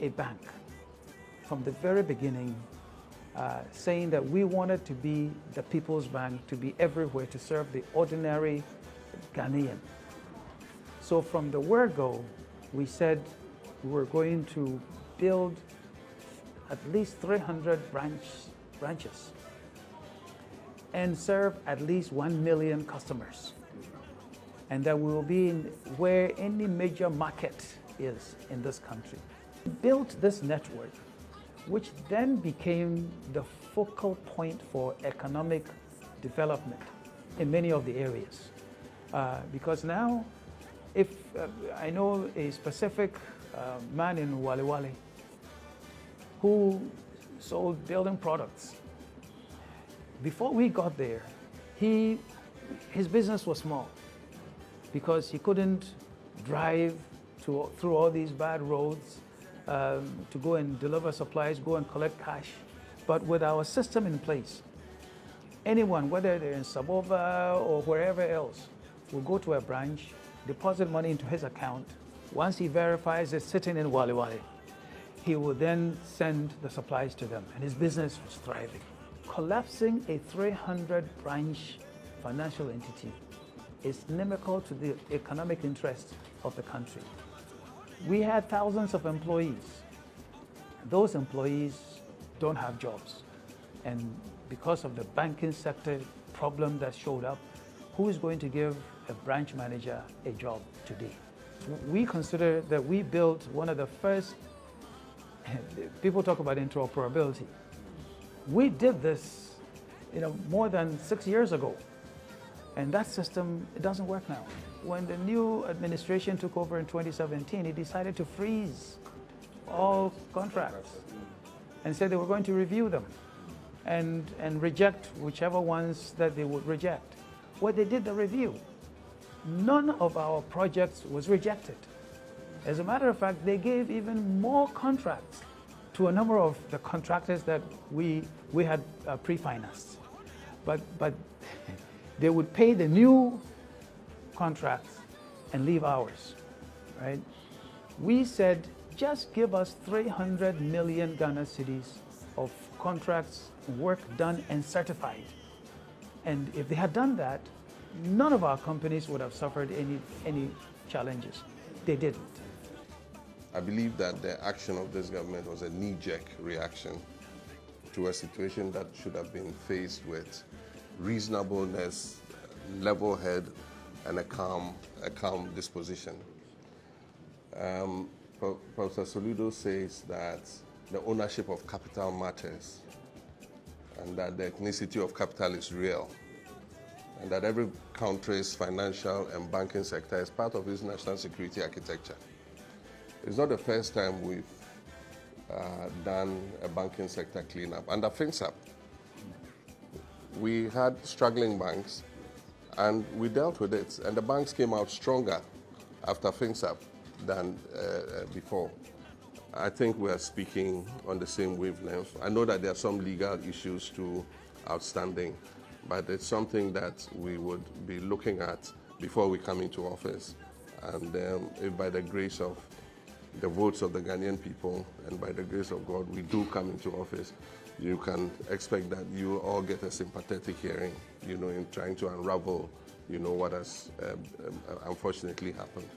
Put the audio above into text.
a bank from the very beginning, saying that we wanted to be the people's bank, to be everywhere, to serve the ordinary Ghanaian. So from the word go, we said we were going to build at least 300 branches and serve at least 1 million customers. And that we will be in where any major market is in this country. We built this network, which then became the focal point for economic development in many of the areas. Because now, if I know a specific man in Wale Wale who sold building products. Before we got there, his business was small because he couldn't drive through all these bad roads to go and deliver supplies, go and collect cash. But with our system in place, anyone, whether they're in Sabova or wherever else, will go to a branch, deposit money into his account. Once he verifies it's sitting in Wale Wale, he will then send the supplies to them, and his business was thriving. Collapsing a 300-branch financial entity is inimical to the economic interests of the country. We had thousands of employees. Those employees don't have jobs. And because of the banking sector problem that showed up, who is going to give a branch manager a job today? We consider that we built one of the first, people talk about interoperability. We did this, more than 6 years ago. And that system, it doesn't work now. When the new administration took over in 2017, it decided to freeze all contracts and said they were going to review them and reject whichever ones that they would reject. Well, they did the review. None of our projects was rejected. As a matter of fact, they gave even more contracts to a number of the contractors that we had pre-financed. But they would pay the new contracts and leave ours, right? We said, just give us 300 million Ghana cedis of contracts, work done and certified. And if they had done that, none of our companies would have suffered any challenges. They didn't. I believe that the action of this government was a knee-jerk reaction to a situation that should have been faced with reasonableness, level head, and a calm disposition. Professor Soludo says that the ownership of capital matters, and that the ethnicity of capital is real, and that every country's financial and banking sector is part of its national security architecture. It's not the first time we've done a banking sector cleanup. Under FinSap, we had struggling banks, and we dealt with it, and the banks came out stronger after FinSap than before. I think we are speaking on the same wavelength. I know that there are some legal issues too outstanding, but it's something that we would be looking at before we come into office. And if by the grace of the votes of the Ghanaian people and by the grace of God we do come into office, you can expect that you all get a sympathetic hearing, in trying to unravel, what has unfortunately happened.